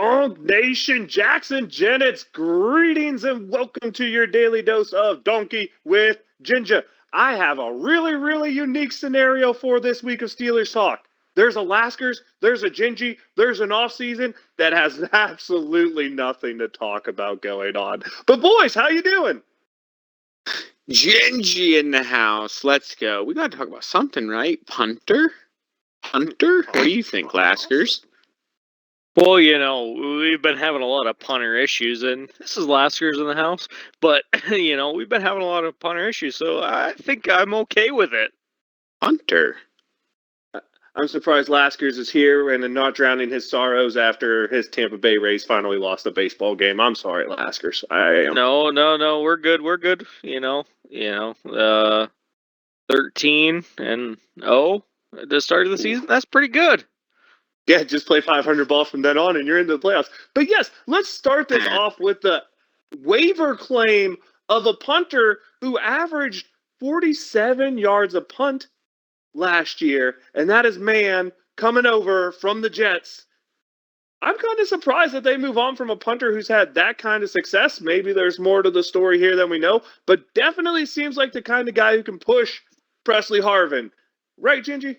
Dog Nation, Jackson Gennett's greetings and welcome to your daily dose of Donkey with Ginger. I have a really, really unique scenario for this week of Steelers talk. There's a Laskers, there's a Gingy, there's an offseason that has absolutely nothing to talk about going on. But boys, how you doing? Gingy in the house. Let's go. We got to talk about something, right? Punter? What do you think, Laskers? Well, we've been having a lot of punter issues, and this is Laskers in the house, but, we've been having a lot of punter issues, so I think I'm okay with it. Punter? I'm surprised Laskers is here and not drowning his sorrows after his Tampa Bay Rays finally lost a baseball game. I'm sorry, Laskers. I am. No, we're good. 13-0 at the start of the season. That's pretty good. Yeah, just play 500 ball from then on and you're into the playoffs. But yes, let's start this off with the waiver claim of a punter who averaged 47 yards a punt last year, and that is man coming over from the Jets. I'm kind of surprised that they move on from a punter who's had that kind of success. Maybe there's more to the story here than we know, but definitely seems like the kind of guy who can push Presley Harvin. Right, Gingy?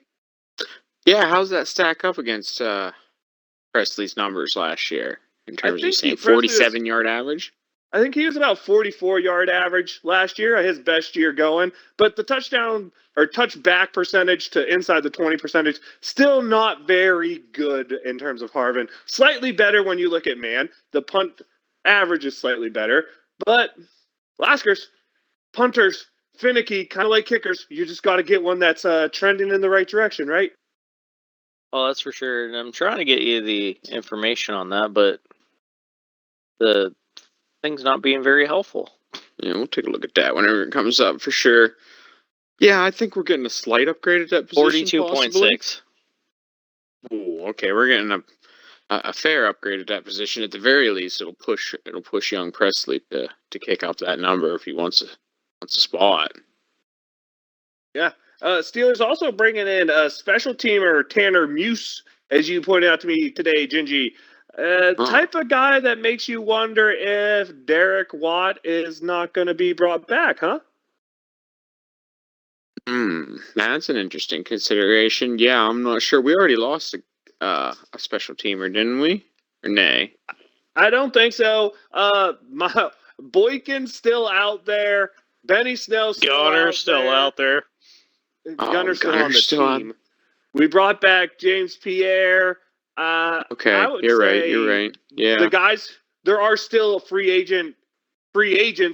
Yeah, how's that stack up against Presley's numbers last year in terms of you saying 47-yard average? I think he was about 44-yard average last year, his best year going. But the touchdown or touchback percentage to inside the 20 percentage, still not very good in terms of Harvin. Slightly better when you look at man. The punt average is slightly better. But Laskers, punters, finicky, kind of like kickers. You just got to get one that's trending in the right direction, right? Oh, that's for sure. And I'm trying to get you the information on that, but the thing's not being very helpful. Yeah, we'll take a look at that whenever it comes up for sure. Yeah, I think we're getting a slight upgrade at that position. 42.6. Oh, okay, we're getting a fair upgrade at that position. At the very least, it'll push young Presley to kick up that number if he wants a spot. Yeah. Steelers also bringing in a special teamer, Tanner Muse, as you pointed out to me today, Gingy. Type of guy that makes you wonder if Derek Watt is not going to be brought back, huh? That's an interesting consideration. Yeah, I'm not sure. We already lost a special teamer, didn't we? Or nay? I don't think so. My Boykin's still out there. Benny Snell's Gunner's still out there. Gunner's still on the team. We brought back James Pierre. Okay, you're right. Yeah, the guys. There are still free agents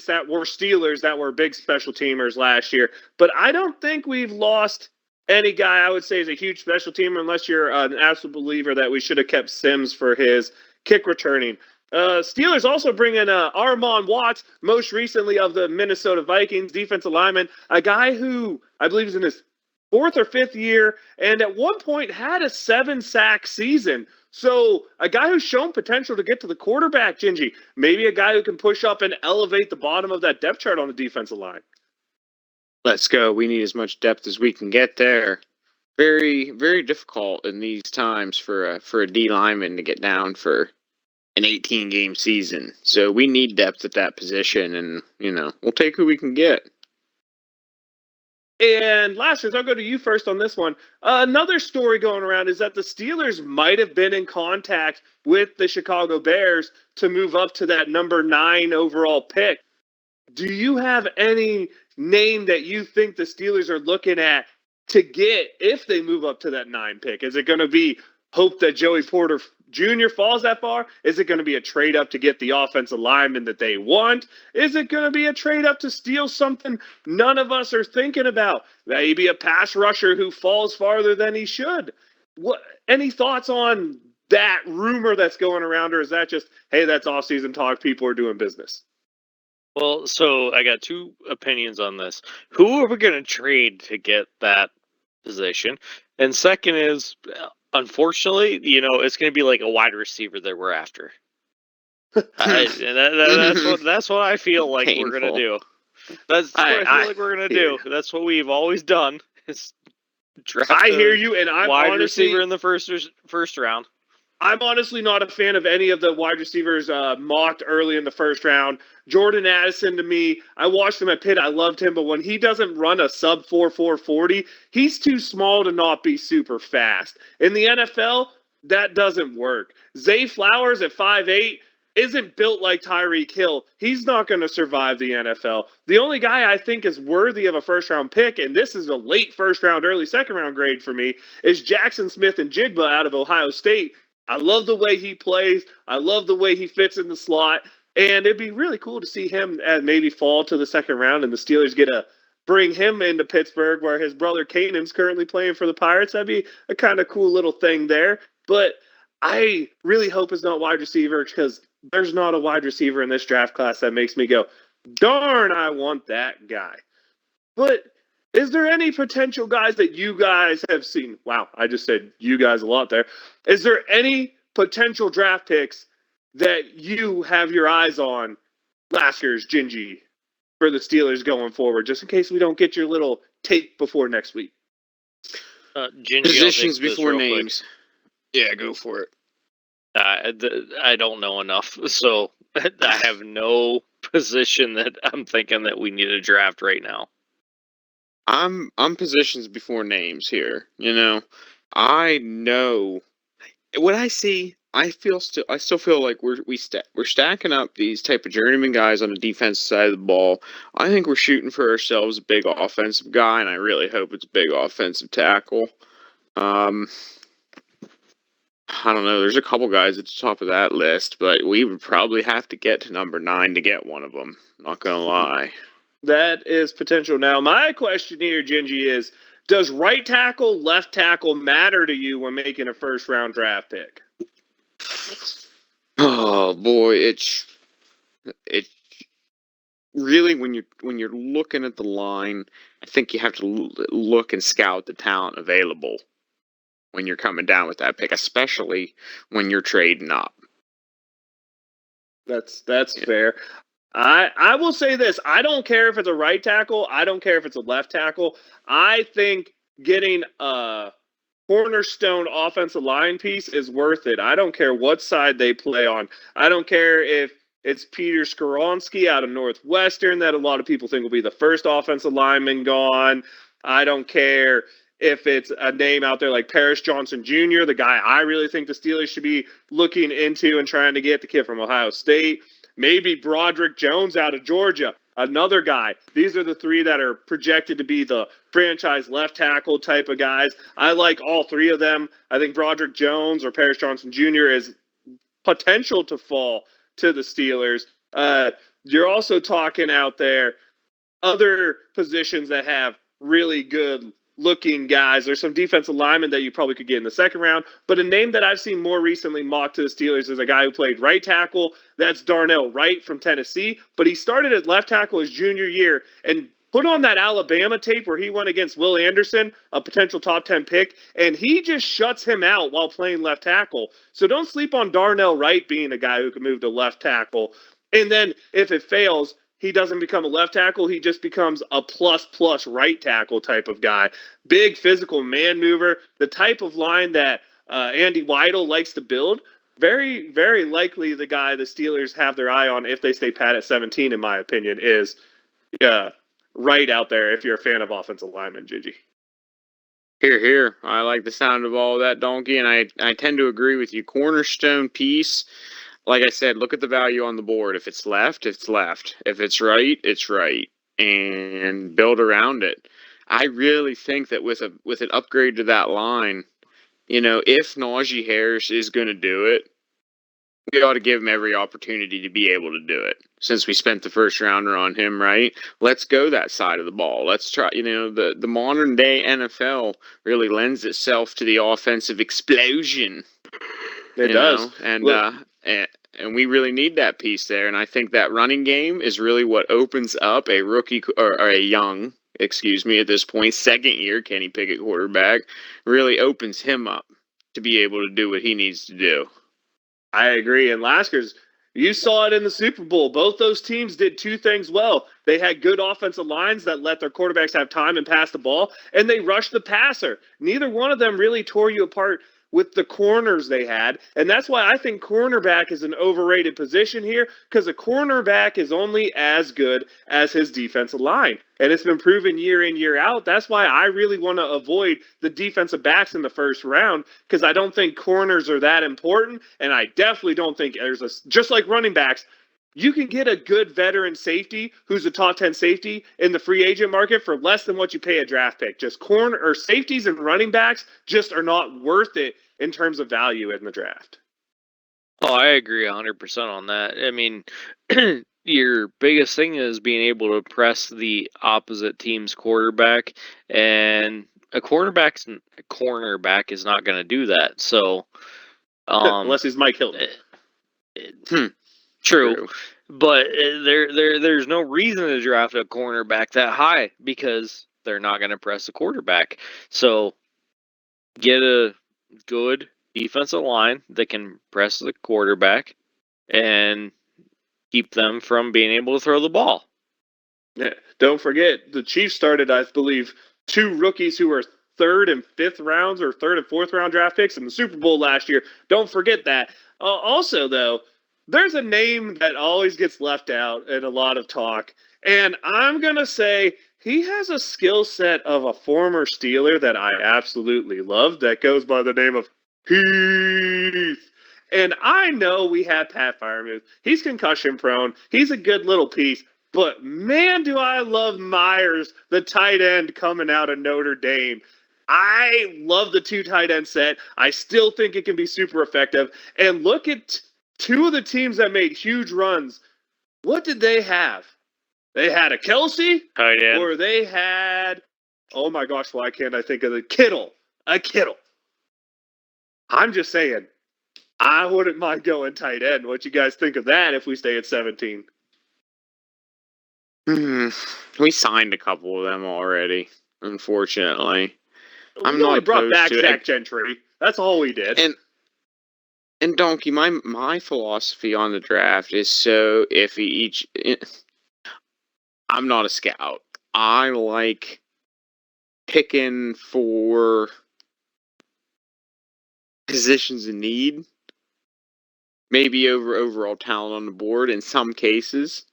that were Steelers that were big special teamers last year, but I don't think we've lost any guy I would say is a huge special teamer unless you're an absolute believer that we should have kept Sims for his kick returning. Steelers also bring in Armon Watts, most recently of the Minnesota Vikings, defensive lineman, a guy who I believe is in his 4th or 5th year, and at one point had a 7-sack season. So a guy who's shown potential to get to the quarterback, Gingy. Maybe a guy who can push up and elevate the bottom of that depth chart on the defensive line. Let's go. We need as much depth as we can get there. Very, very difficult in these times for a D lineman to get down for an 18-game season. So we need depth at that position, and we'll take who we can get. And Laskers, I'll go to you first on this one. Another story going around is that the Steelers might have been in contact with the Chicago Bears to move up to that number 9 overall pick. Do you have any name that you think the Steelers are looking at to get if they move up to that 9 pick? Is it going to be hope that Joey Porter Jr. falls that far? Is it going to be a trade up to get the offensive lineman that they want? Is it going to be a trade up to steal something none of us are thinking about? Maybe a pass rusher who falls farther than he should. What? Any thoughts on that rumor that's going around, or is that just, hey, that's off-season talk, people are doing business? Well, so I got 2 opinions on this. Who are we going to trade to get that position? And second is, unfortunately, it's going to be like a wide receiver that we're after. That's what I feel like we're going to do. That's what I feel like we're going to do. That's what we've always done. Is draft I hear you, and I'm wide honestly, receiver in the first round. I'm honestly not a fan of any of the wide receivers mocked early in the first round. Jordan Addison, to me, I watched him at Pitt. I loved him, but when he doesn't run a sub 4.40, he's too small to not be super fast. In the NFL, that doesn't work. Zay Flowers at 5'8" isn't built like Tyreek Hill. He's not going to survive the NFL. The only guy I think is worthy of a first-round pick, and this is a late first-round, early second-round grade for me, is Jackson Smith-Njigba out of Ohio State. I love the way he plays. I love the way he fits in the slot. And it'd be really cool to see him maybe fall to the second round and the Steelers get to bring him into Pittsburgh where his brother Kanan's currently playing for the Pirates. That'd be a kind of cool little thing there. But I really hope it's not wide receiver because there's not a wide receiver in this draft class that makes me go, darn, I want that guy. But is there any potential guys that you guys have seen? Wow, I just said you guys a lot there. Is there any potential draft picks that you have your eyes on, Laskers, Gingy, for the Steelers going forward, just in case we don't get your little take before next week? Gingy, Positions before names. Yeah, go for it. I don't know enough, so I have no position that I'm thinking that we need a draft right now. I'm positions before names here. I know what I see. I still feel like we're stacking up these type of journeyman guys on the defensive side of the ball. I think we're shooting for ourselves a big offensive guy, and I really hope it's a big offensive tackle. I don't know. There's a couple guys at the top of that list, but we would probably have to get to number 9 to get one of them. Not gonna lie. That is potential. Now, my question here, Gingy, is does right tackle, left tackle matter to you when making a first-round draft pick? Oh boy, it's really when you're looking at the line, I think you have to look and scout the talent available when you're coming down with that pick, especially when you're trading up. That's fair. I will say this. I don't care if it's a right tackle. I don't care if it's a left tackle. I think getting a cornerstone offensive line piece is worth it. I don't care what side they play on. I don't care if it's Peter Skoronski out of Northwestern that a lot of people think will be the first offensive lineman gone. I don't care if it's a name out there like Paris Johnson Jr., the guy I really think the Steelers should be looking into and trying to get, the kid from Ohio State. Maybe Broderick Jones out of Georgia, another guy. These are the 3 that are projected to be the franchise left tackle type of guys. I like all 3 of them. I think Broderick Jones or Paris Johnson Jr. is potential to fall to the Steelers. You're also talking out there other positions that have really good looking guys. There's some defensive linemen that you probably could get in the second round, but a name that I've seen more recently mocked to the Steelers is a guy who played right tackle. That's Darnell Wright from Tennessee, but he started at left tackle his junior year and put on that Alabama tape where he went against Will Anderson, a potential top 10 pick, and he just shuts him out while playing left tackle. So don't sleep on Darnell Wright being a guy who can move to left tackle. And then if it fails, he doesn't become a left tackle. He just becomes a plus right tackle type of guy. Big physical man mover, the type of line that Andy Weidel likes to build. Very, very likely the guy the Steelers have their eye on if they stay pat at 17, in my opinion, is right out there if you're a fan of offensive linemen, Gigi. Here. I like the sound of all that, Donkey, and I tend to agree with you. Cornerstone piece. Like I said, look at the value on the board. If it's left, it's left. If it's right, it's right. And build around it. I really think that with an upgrade to that line, if Najee Harris is going to do it, we ought to give him every opportunity to be able to do it. Since we spent the first rounder on him, right? Let's go that side of the ball. Let's try, the modern day NFL really lends itself to the offensive explosion. It does. And we really need that piece there. And I think that running game is really what opens up a rookie or a young, at this point, second year Kenny Pickett quarterback, really opens him up to be able to do what he needs to do. I agree. And Laskers, you saw it in the Super Bowl. Both those teams did 2 things well. They had good offensive lines that let their quarterbacks have time and pass the ball, and they rushed the passer. Neither one of them really tore you apart with the corners they had. And that's why I think cornerback is an overrated position here, because a cornerback is only as good as his defensive line. And it's been proven year in, year out. That's why I really want to avoid the defensive backs in the first round, because I don't think corners are that important. And I definitely don't think just like running backs, you can get a good veteran safety who's a top 10 safety in the free agent market for less than what you pay a draft pick. Just corner or safeties and running backs just are not worth it in terms of value in the draft. Oh, I agree 100% on that. I mean, your biggest thing is being able to press the opposite team's quarterback, and a cornerback is not going to do that. So, unless he's Mike Hilton. True. But there's no reason to draft a cornerback that high because they're not going to press the quarterback. So get a good defensive line that can press the quarterback and keep them from being able to throw the ball. Yeah. Don't forget, the Chiefs started, I believe, 2 rookies who were 3rd and 5th rounds or 3rd and 4th round draft picks in the Super Bowl last year. Don't forget that. Also, though, there's a name that always gets left out in a lot of talk, and I'm going to say he has a skill set of a former Steeler that I absolutely love that goes by the name of Heath. And I know we have Pat Freiermuth. He's concussion prone. He's a good little piece. But man, do I love Myers, the tight end coming out of Notre Dame. I love the 2 tight end set. I still think it can be super effective. And look at 2 of the teams that made huge runs. What did they have? They had a Kelsey, or they had, oh my gosh, why can't I think of the Kittle? A Kittle. I'm just saying, I wouldn't mind going tight end. What you guys think of that if we stay at 17? We signed a couple of them already, unfortunately. I'm not brought back Zach Gentry. That's all we did. And Donkey, my philosophy on the draft is so iffy. I'm not a scout. I like picking for positions in need, maybe over overall talent on the board in some cases.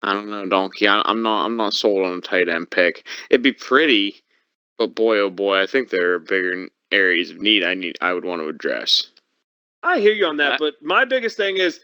I don't know, Donkey. I'm not sold on a tight end pick. It'd be pretty, but boy, oh boy, I think there are bigger areas of need I would want to address. I hear you on that, but my biggest thing is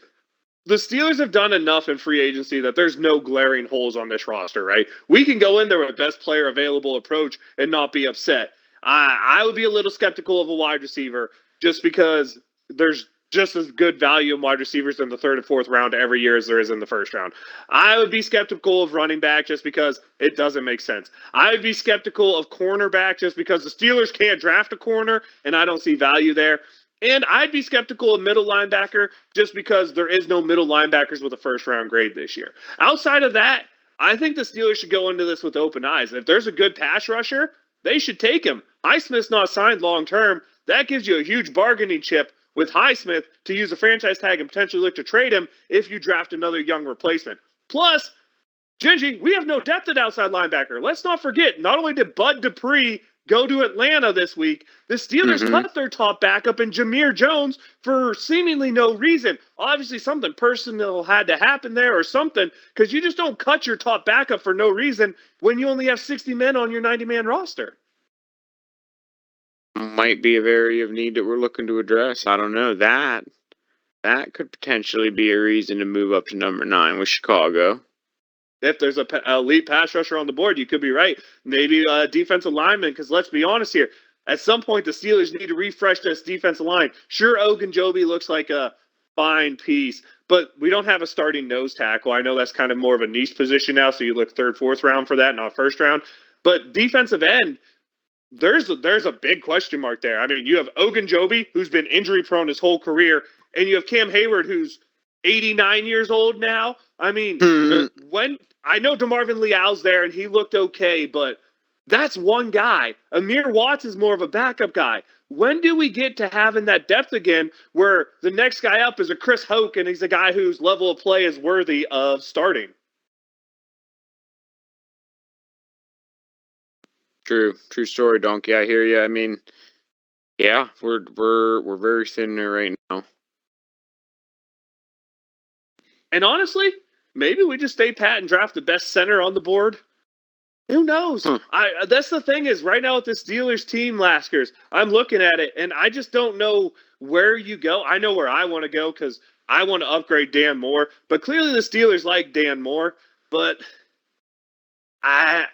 the Steelers have done enough in free agency that there's no glaring holes on this roster, right? We can go in there with best player available approach and not be upset. I would be a little skeptical of a wide receiver just because there's just as good value in wide receivers in the 3rd and 4th round every year as there is in the 1st round. I would be skeptical of running back just because it doesn't make sense. I would be skeptical of cornerback just because the Steelers can't draft a corner and I don't see value there. And I'd be skeptical of middle linebacker just because there is no middle linebackers with a 1st round grade this year. Outside of that, I think the Steelers should go into this with open eyes. If there's a good pass rusher, they should take him. Highsmith's not signed long term. That gives you a huge bargaining chip with Highsmith to use a franchise tag and potentially look to trade him if you draft another young replacement. Plus, Gingy, we have no depth at outside linebacker. Let's not forget, not only did Bud Dupree go to Atlanta this week, the Steelers cut their top backup in Jameer Jones for seemingly no reason. Obviously, something personal had to happen there or something, because you just don't cut your top backup for no reason when you only have 60 men on your 90-man roster. Might be a area of need that we're looking to address. I don't know. That could potentially be a reason to move up to number 9 with Chicago. If there's a elite pass rusher on the board, you could be right. Maybe a defensive lineman, because let's be honest here. At some point, the Steelers need to refresh this defensive line. Sure, Ogunjobi looks like a fine piece, but we don't have a starting nose tackle. I know that's kind of more of a niche position now, so you look 3rd, 4th round for that, not 1st round. But defensive end, there's a big question mark there. I mean, you have Ogunjobi, who's been injury prone his whole career, and you have Cam Hayward, who's 89 years old now. I mean, when I know DeMarvin Leal's there and he looked okay, but that's one guy. Amir Watts is more of a backup guy. When do we get to having that depth again where the next guy up is a Chris Hoke and he's a guy whose level of play is worthy of starting? True story, Donkey. I hear you. I mean, Yeah, we're very thin there right now. And honestly, maybe we just stay pat and draft the best center on the board. Who knows? Huh. That's the thing is right now with the Steelers team, Laskers, I'm looking at it and I just don't know where you go. I know where I want to go because I want to upgrade Dan Moore, but clearly the Steelers like Dan Moore. But I,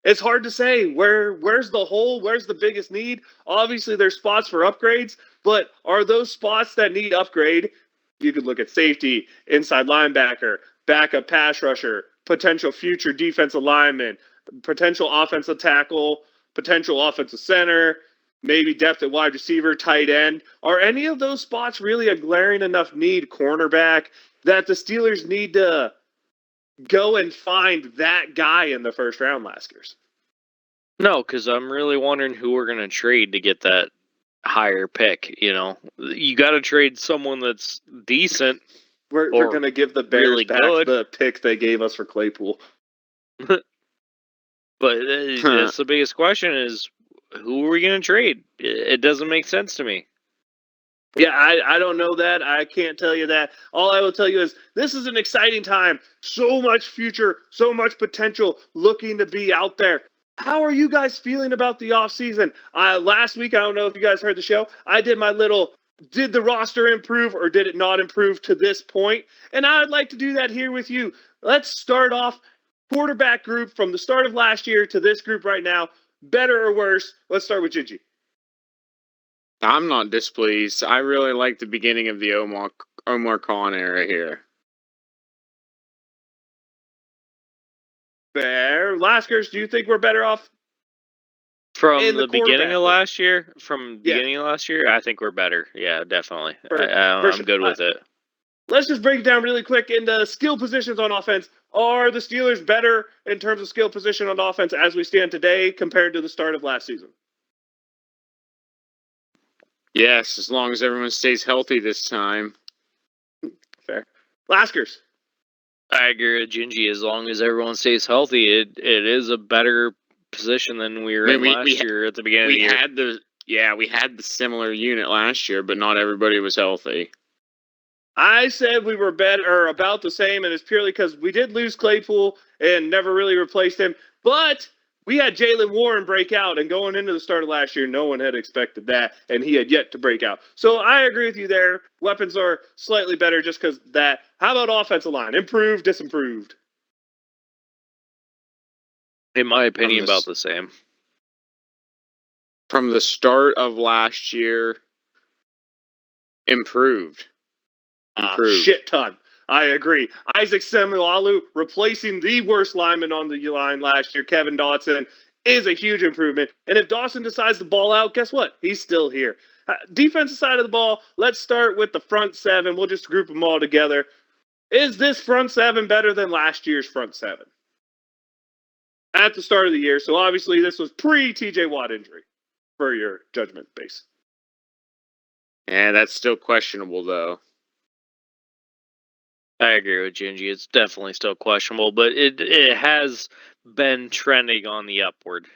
it's hard to say where's the hole, where's the biggest need. Obviously, there's spots for upgrades, but are those spots that need upgrade? You could look at safety, inside linebacker, backup pass rusher, potential future defensive lineman, potential offensive tackle, potential offensive center, maybe depth at wide receiver, tight end. Are any of those spots really a glaring enough need, cornerback, that the Steelers need to go and find that guy in the first round, Laskers? No, because I'm really wondering who we're going to trade to get that higher pick. You got to trade someone that's decent. We're going to give the Bears really back good. the pick they gave us for Claypool. But that's the biggest question is, who are we going to trade? It doesn't make sense to me. Yeah, I don't know that. I can't tell you that. All I will tell you is this is an exciting time. So much future, so much potential looking to be out there. How are you guys feeling about the offseason? Last week, I don't know if you guys heard the show, I did my little, did the roster improve or did it not improve to this point? And I'd like to do that here with you. Let's start off quarterback group from the start of last year to this group right now. Better or worse? Let's start with Gingy. I'm not displeased. I really like the beginning of the Omar Khan era here. Fair. Laskers, do you think we're better off? From the beginning of last year? I think we're better. Yeah, definitely. I'm good with it. Let's just break it down really quick into skill positions on offense. Are the Steelers better in terms of skill position on offense as we stand today compared to the start of last season? Yes, as long as everyone stays healthy this time. Fair. Laskers. I agree with Gingy. As long as everyone stays healthy, it is a better position than we were in last year at the beginning of the year. We had the similar unit last year, but not everybody was healthy. I said we were better or about the same, and it's purely because we did lose Claypool and never really replaced him. But we had Jaylen Warren break out, and going into the start of last year, no one had expected that, and he had yet to break out. So I agree with you there. Weapons are slightly better just because that. How about offensive line? Improved, disimproved? In my opinion, about the same. From the start of last year, improved. Shit ton. I agree. Isaac Seumalo replacing the worst lineman on the line last year, Kevin Dotson, is a huge improvement. And if Dawson decides to ball out, guess what? He's still here. Defensive side of the ball, let's start with the front seven. We'll just group them all together. Is this front seven better than last year's front seven? At the start of the year. So obviously this was pre-TJ Watt injury for your judgment base. Yeah, that's still questionable, though. I agree with Gingy. It's definitely still questionable, but it has been trending on the upward.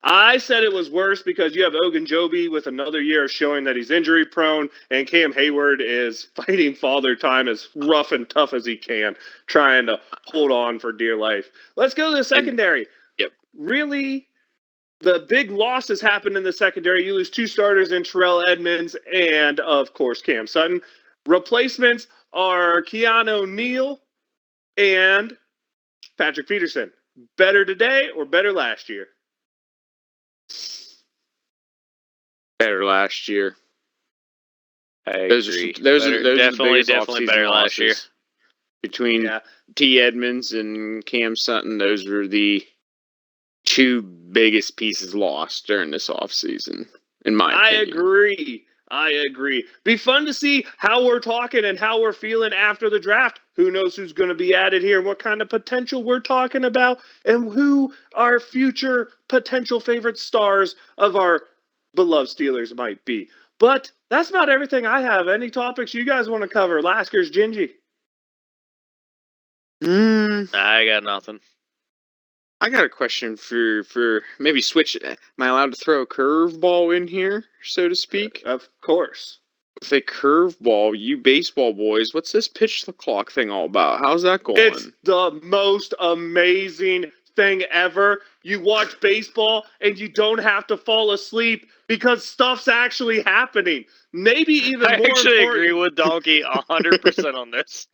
I said it was worse because you have Ogunjobi with another year showing that he's injury prone, and Cam Hayward is fighting father time as rough and tough as he can, trying to hold on for dear life. Let's go to the secondary. Yep. Really, the big losses happened in the secondary. You lose two starters in Terrell Edmonds and, of course, Cam Sutton. Replacements are Keanu Neal and Patrick Peterson. Better today or better last year? Better last year. I agree. Those are definitely better last year. Between T. Edmonds and Cam Sutton, those were the two biggest pieces lost during this offseason, in my opinion. I agree. Be fun to see how we're talking and how we're feeling after the draft. Who knows who's going to be added here, what kind of potential we're talking about, and who our future potential favorite stars of our beloved Steelers might be. But that's not everything I have. Any topics you guys want to cover? Laskers, Gingy? I got nothing. I got a question for maybe switch. Am I allowed to throw a curveball in here, so to speak? Of course. With a curveball, you baseball boys, what's this pitch the clock thing all about? How's that going? It's the most amazing thing ever. You watch baseball and you don't have to fall asleep because stuff's actually happening. Maybe even I more actually important. agree with Donkey 100% on this.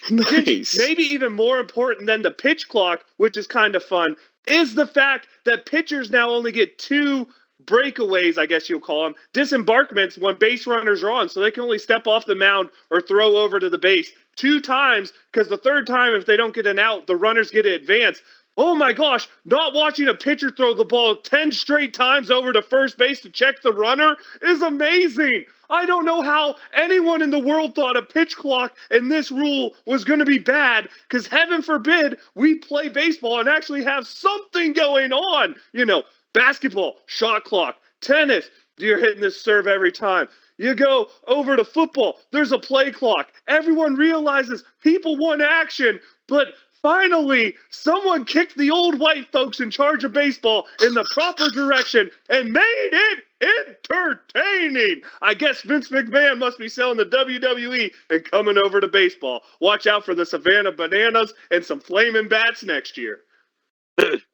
Nice. Maybe even more important than the pitch clock, which is kind of fun, is the fact that pitchers now only get 2 breakaways, I guess you'll call them, disembarkments when base runners are on. So they can only step off the mound or throw over to the base 2 times, because the third time, if they don't get an out, the runners get to advance. Oh my gosh, not watching a pitcher throw the ball 10 straight times over to first base to check the runner is amazing. I don't know how anyone in the world thought a pitch clock and this rule was going to be bad, because heaven forbid we play baseball and actually have something going on. You know, basketball, shot clock, tennis, you're hitting this serve every time. You go over to football, there's a play clock. Everyone realizes people want action, but finally, someone kicked the old white folks in charge of baseball in the proper direction and made it entertaining. I guess Vince McMahon must be selling the WWE and coming over to baseball. Watch out for the Savannah Bananas and some flaming bats next year.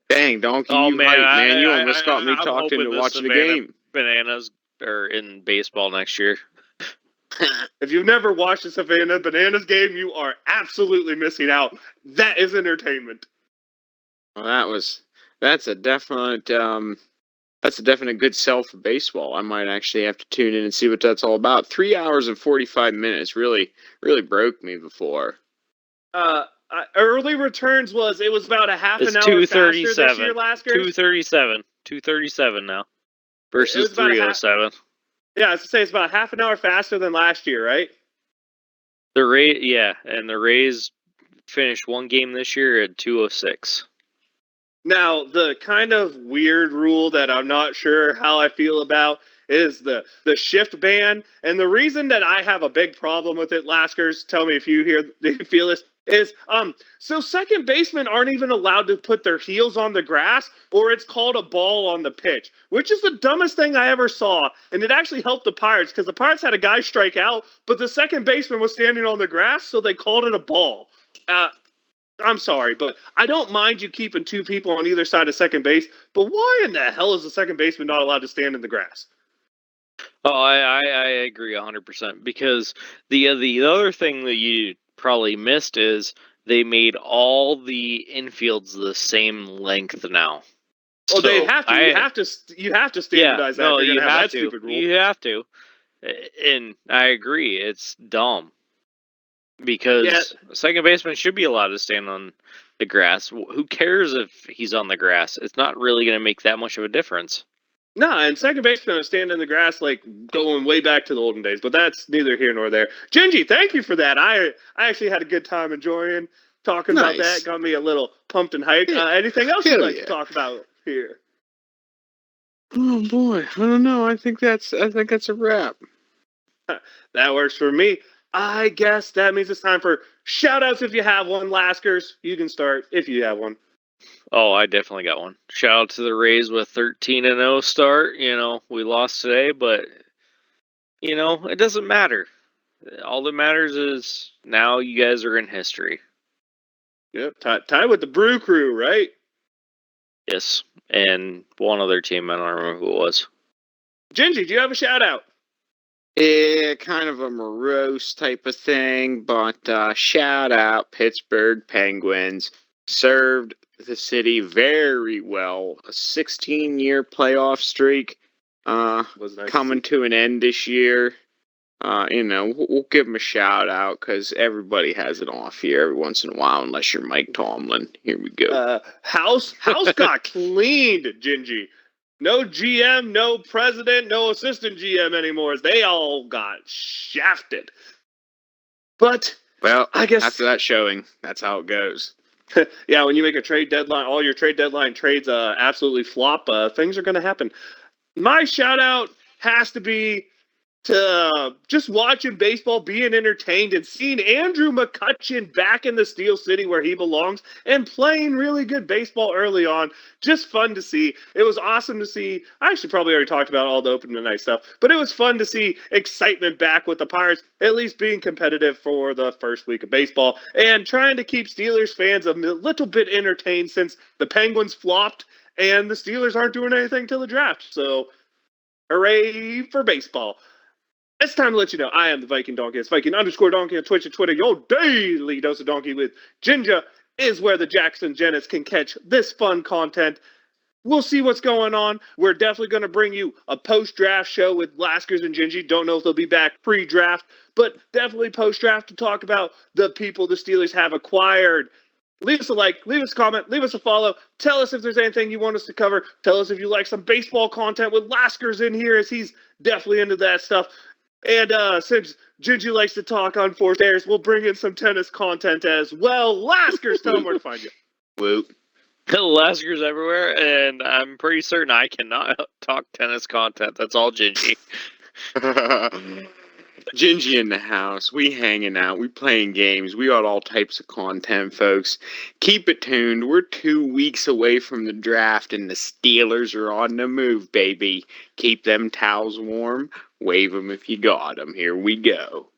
Dang, Donkey, Oh you man, hype, man. You almost got me I'm talked hoping into the watching the Savannah game. Bananas are in baseball next year. If you've never watched a Savannah Bananas game, you are absolutely missing out. That is entertainment. Well, that's a definite good sell for baseball. I might actually have to tune in and see what that's all about. 3 hours and 45 minutes really broke me before. Early returns was about a half It's an hour faster this 2:37. year, Laskers. 2:37 now versus about a 3:07. Yeah, I was to say it's about half an hour faster than last year, right? The Rays finished one game this year at 2:06. Now, the kind of weird rule that I'm not sure how I feel about is the shift ban. And the reason that I have a big problem with it, Laskers, tell me if you feel this, is so second basemen aren't even allowed to put their heels on the grass, or it's called a ball on the pitch, which is the dumbest thing I ever saw. And it actually helped the Pirates, because the Pirates had a guy strike out, but the second baseman was standing on the grass, so they called it a ball. I'm sorry, but I don't mind you keeping 2 people on either side of second base, but why in the hell is the second baseman not allowed to stand in the grass? Oh, I agree 100%, because the other thing that you probably missed is they made all the infields the same length now. Oh, they have to. You have to standardize that. No, if you're you gonna have that to. Stupid rule. You have to, and I agree. It's dumb because second baseman should be allowed to stand on the grass. Who cares if he's on the grass? It's not really going to make that much of a difference. No, and second baseman stand in the grass like going way back to the olden days, but that's neither here nor there. Gingy, thank you for that. I actually had a good time enjoying talking about that. Got me a little pumped and hyped. Anything else you'd like to talk about here? Oh boy, I don't know. I think that's a wrap. That works for me. I guess that means it's time for shout outs if you have one. Laskers, you can start if you have one. Oh, I definitely got one. Shout out to the Rays with 13-0 start. You know, we lost today, but you know, it doesn't matter. All that matters is now you guys are in history. Yep, tied with the Brew Crew, right? Yes, and one other team, I don't remember who it was. Gingy, do you have a shout out? Yeah, kind of a morose type of thing, but shout out Pittsburgh Penguins. Served the city very well. A 16-year playoff streak Was nice coming to an end this year. You know, we'll give them a shout out because everybody has it off here every once in a while, unless you're Mike Tomlin. Here we go. House got cleaned, Gingy. No GM, no president, no assistant GM anymore. They all got shafted. But well, I guess after that showing, that's how it goes. Yeah, when you make a trade deadline, all your trade deadline trades absolutely flop. Things are going to happen. My shout out has to be to just watching baseball, being entertained, and seeing Andrew McCutchen back in the Steel City where he belongs and playing really good baseball early on. Just fun to see. It was awesome to see. I actually probably already talked about all the opening night stuff, but it was fun to see excitement back with the Pirates, at least being competitive for the first week of baseball and trying to keep Steelers fans a little bit entertained since the Penguins flopped and the Steelers aren't doing anything till the draft. So, hooray for baseball. It's time to let you know I am the Viking Donkey. It's Viking_Donkey on Twitch and Twitter. Your daily dose of donkey with Ginger is where the Jackson Jennets can catch this fun content. We'll see what's going on. We're definitely going to bring you a post-draft show with Laskers and Gingy. Don't know if they'll be back pre-draft, but definitely post-draft to talk about the people the Steelers have acquired. Leave us a like, leave us a comment, leave us a follow. Tell us if there's anything you want us to cover. Tell us if you like some baseball content with Laskers in here, as he's definitely into that stuff. And since Gingy likes to talk on forced airs, we'll bring in some tennis content as well. Laskers, tell them where to find you. Whoop. Laskers everywhere, and I'm pretty certain I cannot talk tennis content. That's all Gingy. Gingy in the house. We hanging out. We playing games. We got all types of content, folks. Keep it tuned. We're 2 weeks away from the draft, and the Steelers are on the move, baby. Keep them towels warm. Wave them if you got them. Here we go.